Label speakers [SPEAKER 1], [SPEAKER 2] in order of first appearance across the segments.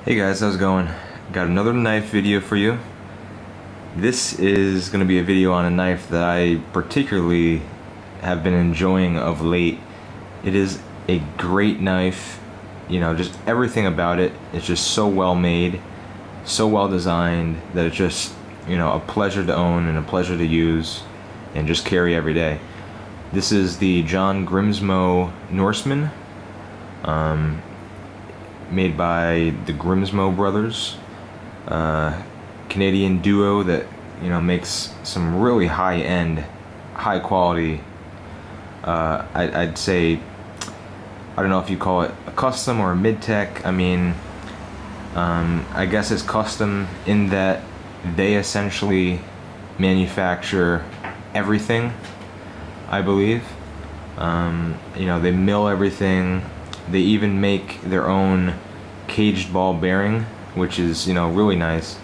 [SPEAKER 1] Hey guys, how's it going? Got another knife video for you. This is going to be a video on a knife that I particularly have been enjoying of late. It is a great knife, you know, just everything about it. It's just so well made, so well designed that it's just, you know, a pleasure to own and a pleasure to use and just carry every day. This is the Grimsmo Norseman. Made by the Grimsmo brothers, Canadian duo that, you know, makes some really high-end, high-quality. I'd say, I don't know if you call it a custom or a mid-tech. I mean, I guess it's custom in that they essentially manufacture everything, I believe. You know, they mill everything. They even make their own caged ball bearing, which is, you know, really nice.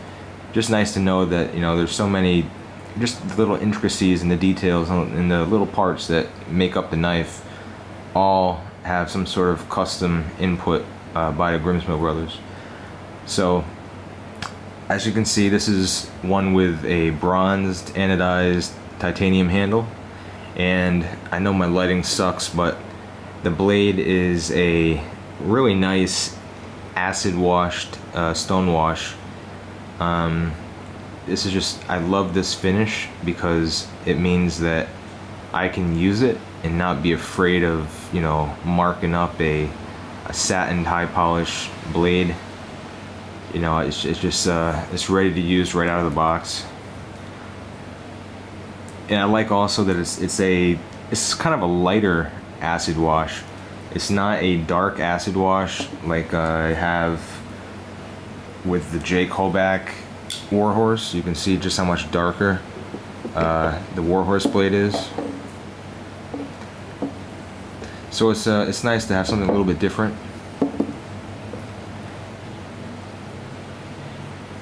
[SPEAKER 1] Just nice to know that, you know, there's so many just little intricacies and the details and the little parts that make up the knife all have some sort of custom input by the Grimsmo brothers. So, as you can see, this is one with a bronzed anodized titanium handle, and I know my lighting sucks, but the blade is a really nice acid washed stone wash. This is just, I love this finish because it means that I can use it and not be afraid of, you know, marking up a satined high polish blade. You know, it's just it's ready to use right out of the box. And I like also that it's kind of a lighter acid wash. It's not a dark acid wash like I have with the Jake Holback Warhorse. You can see just how much darker the Warhorse blade is. So it's nice to have something a little bit different.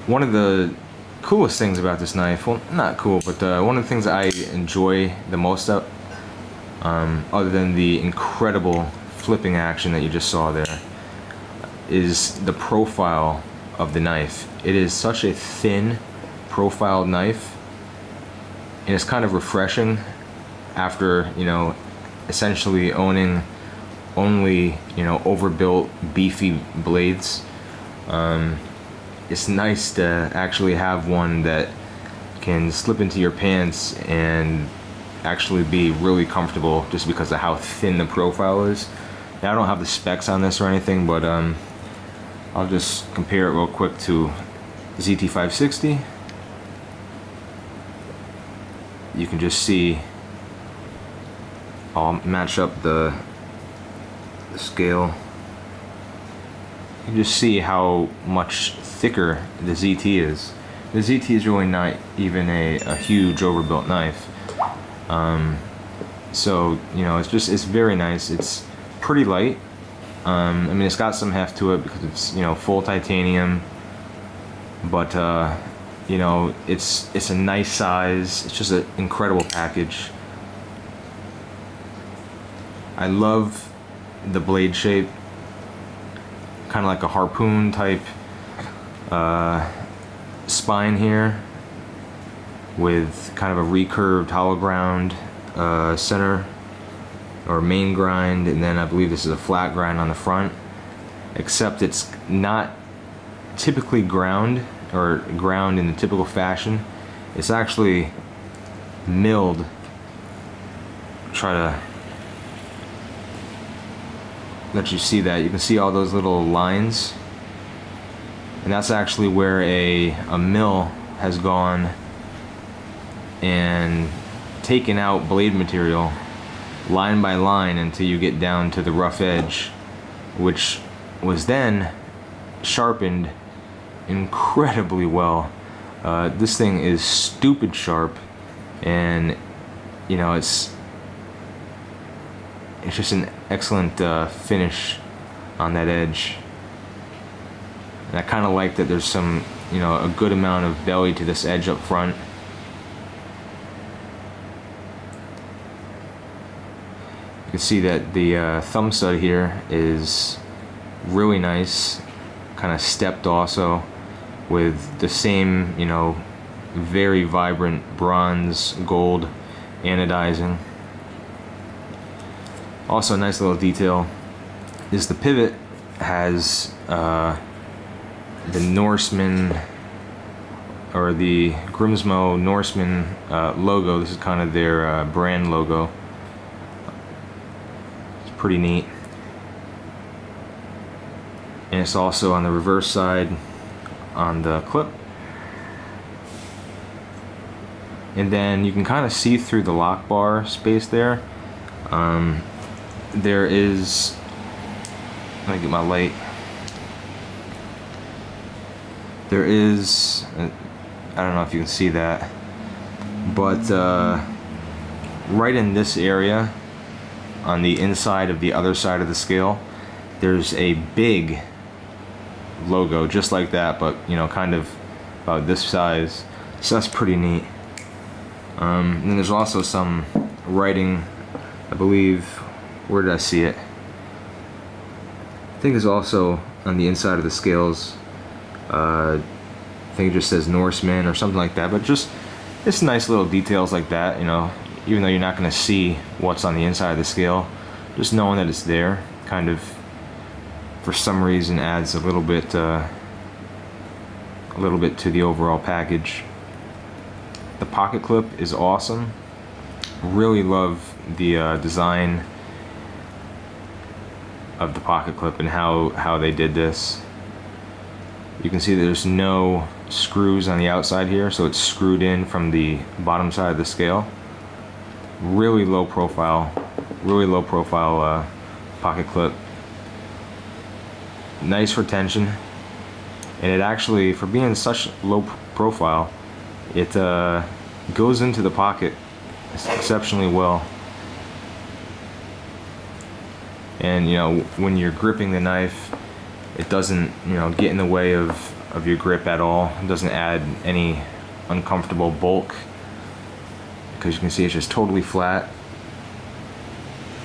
[SPEAKER 1] One of the coolest things about this knife, well, not cool, but one of the things I enjoy the most of, other than the incredible flipping action that you just saw there, is the profile of the knife. It is such a thin profiled knife, and it's kind of refreshing after, you know, essentially owning only, you know, overbuilt beefy blades. It's nice to actually have one that can slip into your pants and actually be really comfortable just because of how thin the profile is. Now, I don't have the specs on this or anything, but I'll just compare it real quick to ZT560. You can just see, I'll match up the scale. You can just see how much thicker the ZT is. The ZT is really not even a huge overbuilt knife. So, you know, it's very nice. It's pretty light. I mean, it's got some heft to it because it's, you know, full titanium, but you know, it's a nice size. It's just an incredible package. I love the blade shape, kind of like a harpoon type spine here, with kind of a recurved hollow ground center or main grind, and then I believe this is a flat grind on the front, except it's not typically ground in the typical fashion. It's actually milled. Try to let you see that. You can see all those little lines, and that's actually where a mill has gone and taken out blade material line by line until you get down to the rough edge, which was then sharpened incredibly well. This thing is stupid sharp, and, you know, it's just an excellent finish on that edge. And I kind of like that there's some, you know, a good amount of belly to this edge up front. You can see that the thumb stud here is really nice, kind of stepped also with the same, you know, very vibrant bronze gold anodizing. Also, a nice little detail is the pivot has the Norseman, or the Grimsmo Norseman logo. This is kind of their brand logo. It's pretty neat. And it's also on the reverse side on the clip. And then you can kind of see through the lock bar space there. There is, let me get my light. There is, I don't know if you can see that, but right in this area, on the inside of the other side of the scale, there's a big logo just like that, but you know, kind of about this size. So that's pretty neat. And then there's also some writing, I believe. Where did I see it? I think it's also on the inside of the scales. I think it just says Norseman or something like that, but just nice little details like that, you know, even though you're not going to see what's on the inside of the scale, just knowing that it's there kind of for some reason adds a little bit to the overall package. The pocket clip is awesome. Really love the design of the pocket clip and how they did this. You can see there's no screws on the outside here, so it's screwed in from the bottom side of the scale. Really low profile pocket clip. Nice retention, and it actually, for being such low profile, it goes into the pocket exceptionally well. And you know, when you're gripping the knife, it doesn't, you know, get in the way of your grip at all. It doesn't add any uncomfortable bulk, because you can see it's just totally flat.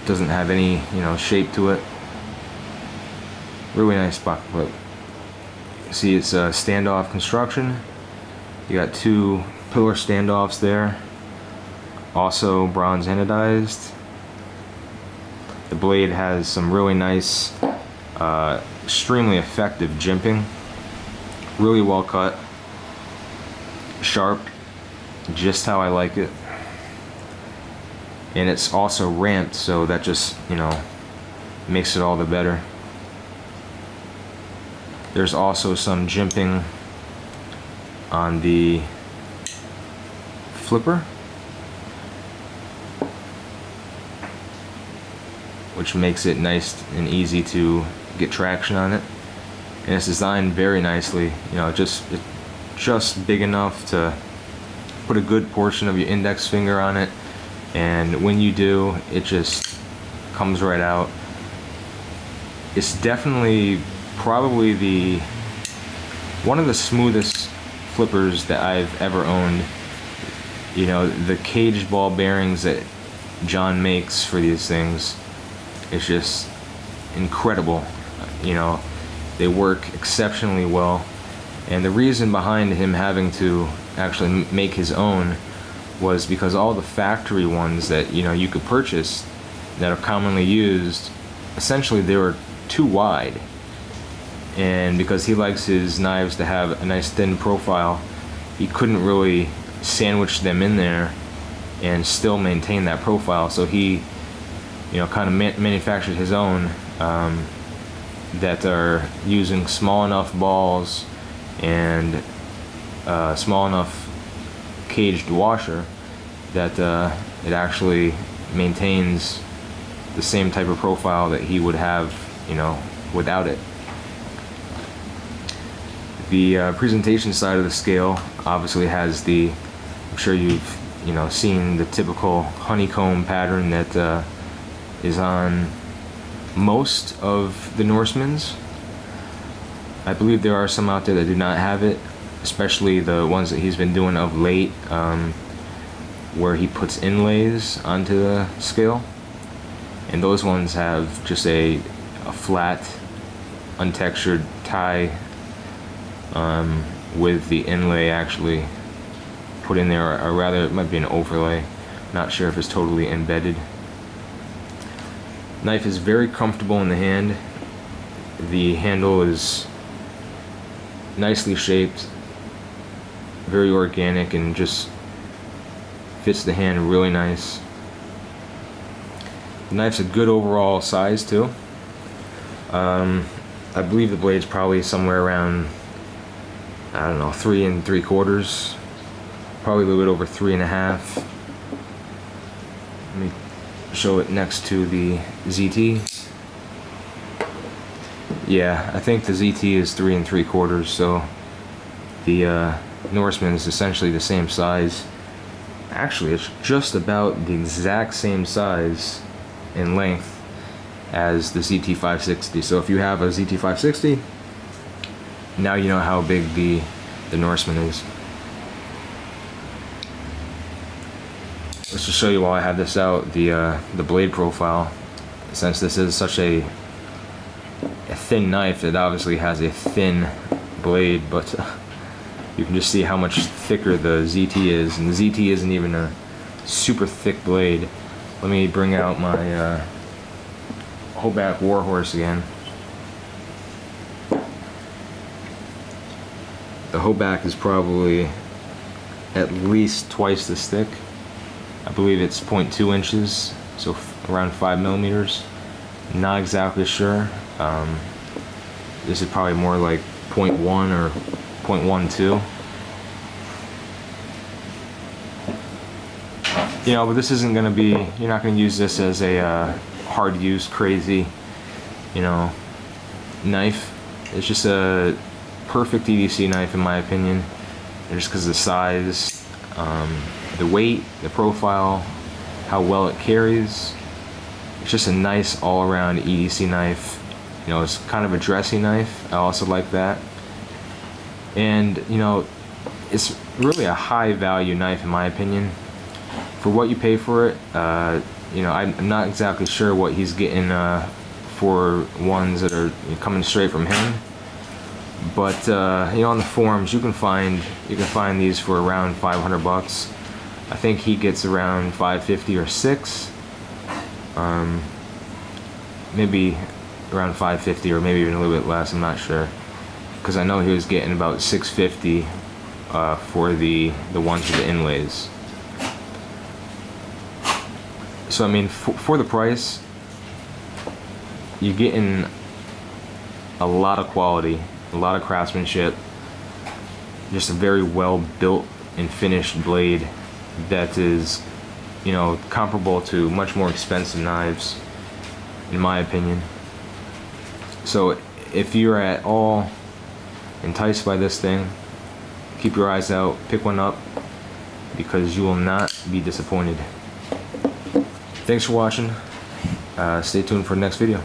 [SPEAKER 1] Doesn't have any, you know, shape to it. Really nice pocket clip. See, it's a standoff construction. You got two pillar standoffs there. Also bronze anodized. The blade has some really nice, extremely effective jimping. Really well cut. Sharp. Just how I like it. And it's also ramped, so that just, you know, makes it all the better. There's also some jimping on the flipper, which makes it nice and easy to get traction on it. And it's designed very nicely, you know, it's just big enough to put a good portion of your index finger on it, and when you do, it just comes right out. It's definitely probably one of the smoothest flippers that I've ever owned. You know, the cage ball bearings that John makes for these things, it's just incredible. You know, they work exceptionally well, and the reason behind him having to actually make his own was because all the factory ones that, you know, you could purchase that are commonly used, essentially they were too wide. And because he likes his knives to have a nice thin profile, he couldn't really sandwich them in there and still maintain that profile. So he, you know, kind of manufactured his own that are using small enough balls and small enough caged washer that it actually maintains the same type of profile that he would have, you know, without it. The presentation side of the scale obviously has the, I'm sure you've, you know, seen the typical honeycomb pattern that is on most of the Norsemans. I believe there are some out there that do not have it, especially the ones that he's been doing of late, where he puts inlays onto the scale, and those ones have just a flat, untextured tie with the inlay actually put in there, or rather it might be an overlay. Not sure if it's totally embedded. Knife is very comfortable in the hand. The handle is nicely shaped, very organic, and just fits the hand really nice. The knife's a good overall size too. I believe the blade's probably somewhere around, I don't know, 3 3/4, probably a little bit over 3.5. Let me show it next to the ZT. Yeah, I think the ZT is 3 3/4, so the Norseman is essentially the same size. Actually, it's just about the exact same size in length as the ZT560. So if you have a ZT560, now you know how big the Norseman is. Let's just show you while I have this out the blade profile. Since this is such a thin knife, it obviously has a thin blade, but you can just see how much thicker the ZT is, and the ZT isn't even a super thick blade. Let me bring out my Hoback Warhorse again. The Hoback is probably at least twice this thick. I believe it's 0.2 inches, so around 5 millimeters. Not exactly sure. This is probably more like 0.1 or 0.12. You know, but this isn't going to be, you're not going to use this as a hard use, crazy, you know, knife. It's just a perfect EDC knife in my opinion, just because of the size, the weight, the profile, how well it carries. It's just a nice all-around EDC knife. You know, it's kind of a dressy knife. I also like that. And, you know, it's really a high value knife in my opinion. For what you pay for it, you know, I'm not exactly sure what he's getting for ones that are coming straight from him. But you know, on the forums you can find these for around 500 bucks. I think he gets around 550 or $6. Maybe around 550 or maybe even a little bit less, I'm not sure. Because I know he was getting about 650 for the ones with the inlays. So I mean, for the price, you're getting a lot of quality, a lot of craftsmanship, just a very well built and finished blade that is, you know, comparable to much more expensive knives, in my opinion. So if you're at all enticed by this thing, keep your eyes out, pick one up, because you will not be disappointed. Thanks for watching. Stay tuned for the next video.